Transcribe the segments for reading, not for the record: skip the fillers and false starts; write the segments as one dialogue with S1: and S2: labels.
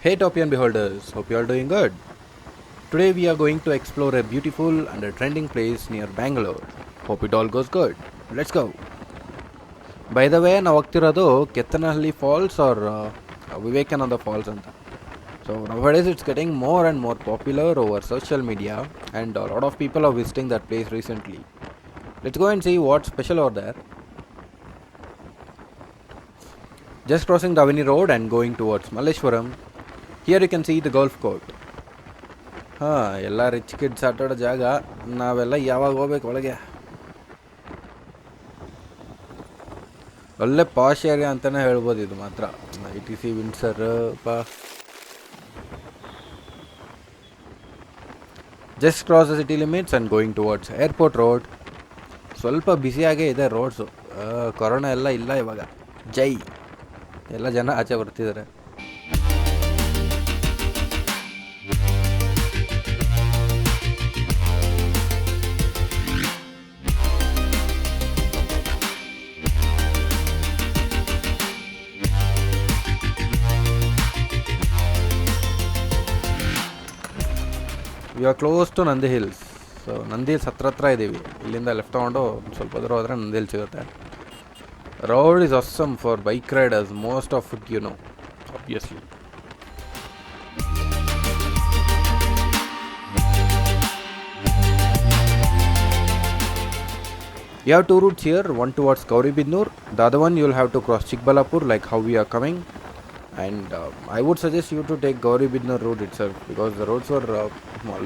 S1: Hey Topian beholders, hope you are doing good. Today we are going to explore a beautiful and a trending place near Bangalore. Hope it all goes good. Let's go. By the way, ನಾವು ಹೋಗ್ತಿರೋದು Kethanahalli Falls or Vivekananda Falls ಅಂತ. So nowadays it's getting more and more popular over social media and a lot of people are visiting that place recently. Let's go and see what's special over there. Just crossing the Avani Road and going towards Malleshwaram. Here you can see the golf court. ಎಲ್ಲ rich kids ಆಟಾಡೋ ಜಾಗ. ನಾವೆಲ್ಲ ಯಾವಾಗ ಹೋಗ್ಬೇಕು ಒಳಗೆ? ಒಳ್ಳೆ posh area ಅಂತಲೇ ಹೇಳ್ಬೋದು ಇದು ಮಾತ್ರ. ITC Windsor just cross the city limits and going towards airport road. ಸ್ವಲ್ಪ ಬ್ಯುಸಿಯಾಗೇ ಇದೆ ರೋಡ್ಸು. ಕೊರೋನಾ ಎಲ್ಲ ಇಲ್ಲ ಇವಾಗ. ಜೈ ಎಲ್ಲ ಜನ ಆಚೆ ಬರ್ತಿದ್ದಾರೆ. We are close to Nandi hills. So Nandi hills ಹತ್ರ ಇದ್ದೀವಿ. ಇಲ್ಲಿಂದ ಲೆಫ್ಟ್ ತೊಗೊಂಡು ಸ್ವಲ್ಪ ದೂರ ಹೋದರೆ ನಂದಿ ಹಿಲ್ಸ್ ಸಿಗುತ್ತೆ. Road is awesome for bike riders, most of it you know obviously. You have two routes here, one towards Gauribidanur, the other one you will have to cross Chikbalapur like how we are coming. And I would suggest you to take gauribidanur route itself because the roads were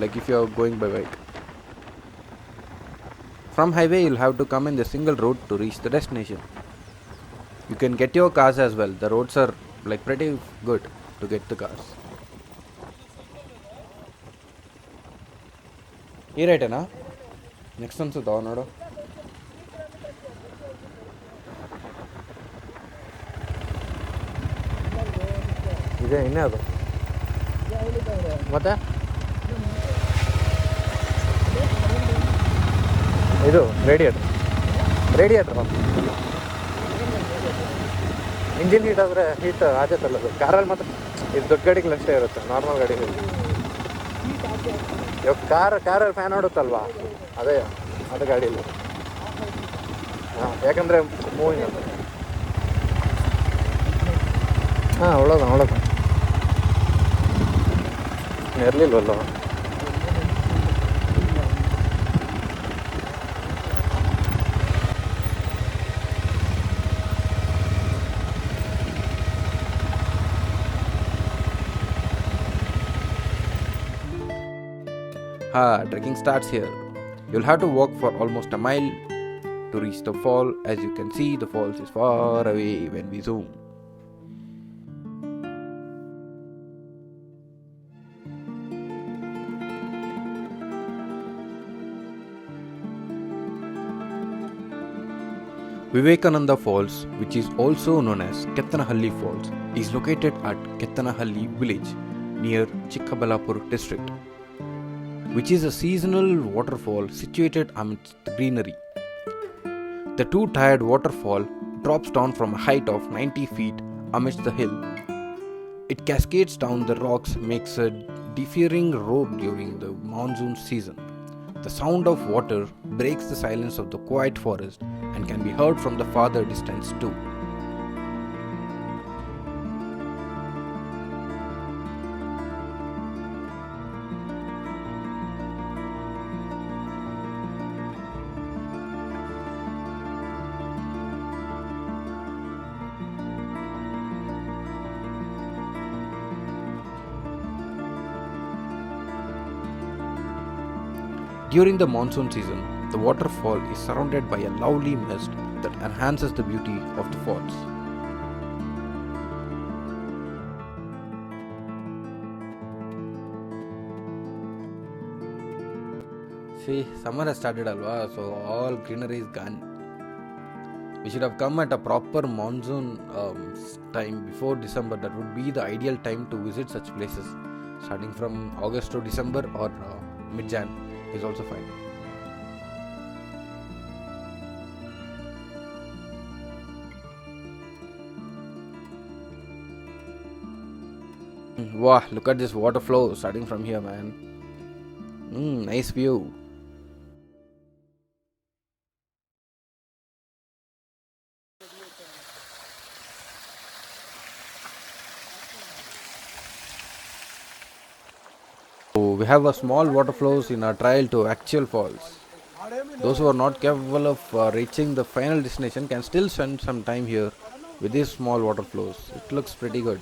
S1: like if you are going by bike. From highway you'll have to come in the single route to reach the destination. You can get your cars as well. The roads are like pretty good to get the cars. Here right na? Next one suda nodu. ಇದೆ ಇನ್ನೇ ಅದು ಮತ್ತೆ ಇದು radiator engine heat ಆದರೆ heat ಆಗತ್ತಲ್ಲ ಅದು. ಕಾರಲ್ಲಿ ಮಾತ್ರ ಇದು ದೊಡ್ಡ ಗಾಡಿಗಳು ಅಷ್ಟೇ ಇರುತ್ತೆ, ನಾರ್ಮಲ್ ಗಾಡಿಗಳು. ಇವಾಗ ಕಾರಲ್ಲಿ ಫ್ಯಾನ್ ಓಡುತ್ತಲ್ವಾ, ಅದು ಗಾಡಿಯಲ್ಲಿ. ಯಾಕಂದರೆ ಮೂವಿಂಗ್ ಅಂತ. ಒಳಗೆ ಇರಲಿಲ್ವಲ್ಲ. Trekking starts here. You'll have to walk for almost a mile to reach the fall. As you can see, the falls is far away when we zoom. Vivekananda Falls, which is also known as Kethanahalli Falls, is located at Kethanahalli village near Chikkaballapur district, which is a seasonal waterfall situated amidst the greenery. The two-tiered waterfall drops down from a height of 90 feet amidst the hill. It cascades down the rocks, makes a deafening roar during the monsoon season. The sound of water breaks the silence of the quiet forest and can be heard from the farther distance too. During the monsoon season, the waterfall is surrounded by a lovely mist that enhances the beauty of the falls. See, summer has started alwa, so all greenery is gone. We should have come at a proper monsoon time before December. That would be the ideal time to visit such places. Starting from August to December or mid-Jan is also fine. Wow, look at this water flow starting from here, man. Nice view. So we have a small water flows in our trail to actual falls. Those who are not capable of reaching the final destination can still spend some time here with these small water flows. It looks pretty good.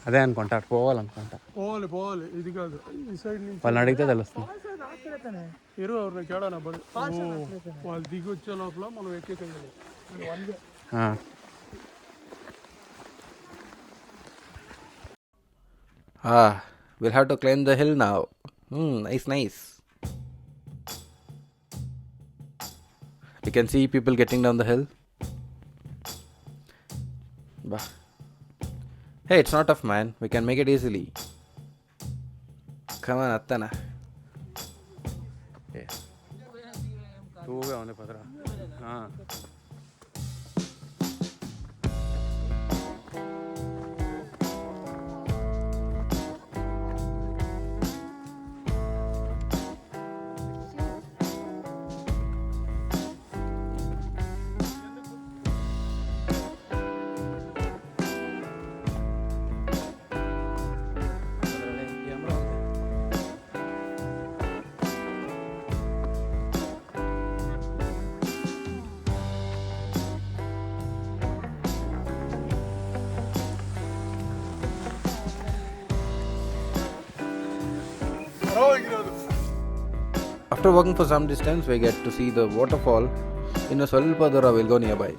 S2: అదే అనుకుంటా అటు పోవాలనుకుంటా.
S3: పోవాలి ఇది కాదు ఈ side నుంచి
S2: వాళ్ళని అడిగితే తెలుస్తుంది.
S3: వాళ్ళు దిగి వచ్చే లోపల మనం ఎక్కేకెళ్ళాలి.
S1: We'll have to climb the hill now. Nice. You can see people getting down the hill. Bah. Hey, it's not tough, man. We can make it easily. Come on, Attana.
S2: టూగా ఉంది పదరా.
S1: After walking for some distance, we get to see the waterfall in a Solpadura will go nearby.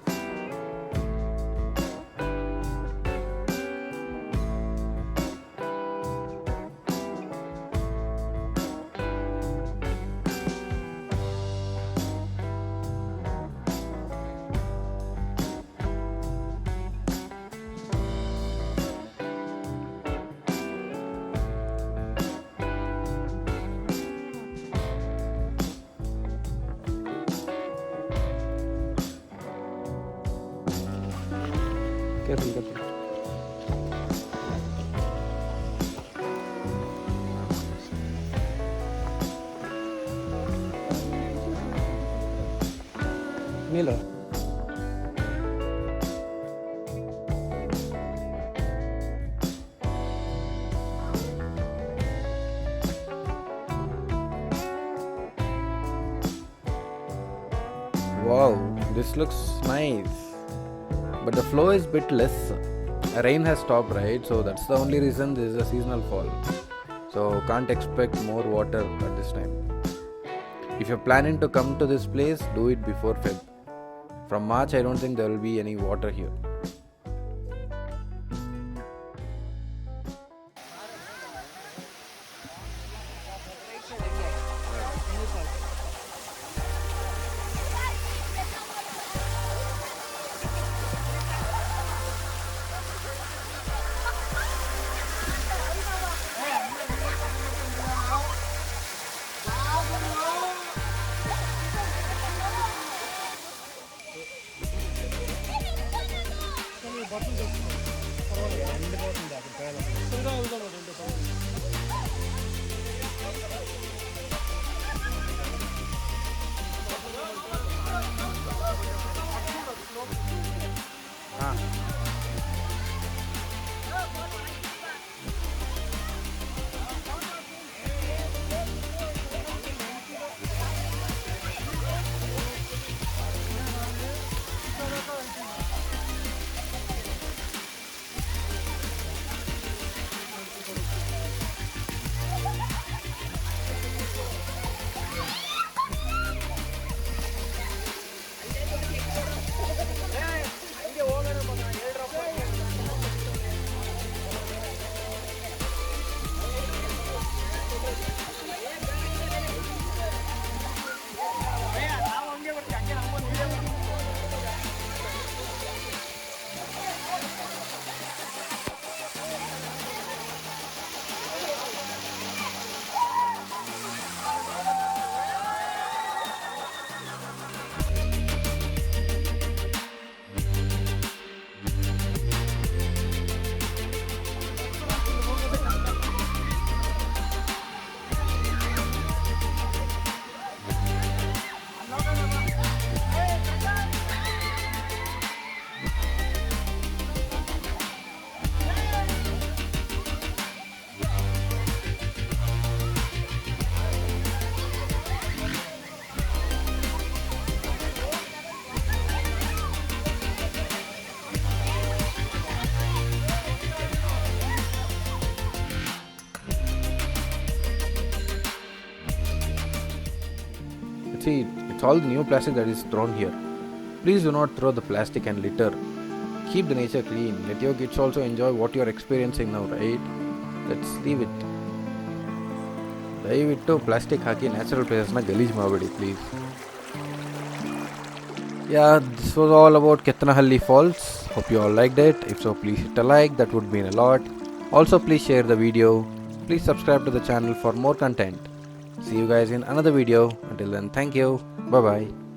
S2: Careful. Milo.
S1: Wow, this looks nice. But the flow is bit less. Rain has stopped, right? So that's the only reason this is a seasonal fall. So can't expect more water at this time. If you're planning to come to this place, do it before Feb. From March, I don't think there will be any water here. See, it's all the new plastic that is thrown here. Please do not throw the plastic and litter. Keep the nature clean. Let your kids also enjoy what you are experiencing now, right? Let's leave it. ದಯವಿಟ್ಟು plastic ಹಾಕಿ natural ಪ್ಲೇಸಸ್ನ ಗಲೀಜು ಮಾಡಬೇಡಿ please. Yeah, this was all about Kethanahalli Falls. Hope you all liked it. If so, please hit a like, that would mean a lot. Also, please share the video. Please subscribe to the channel for more content. See you guys in another video. Until then, thank you. Bye bye.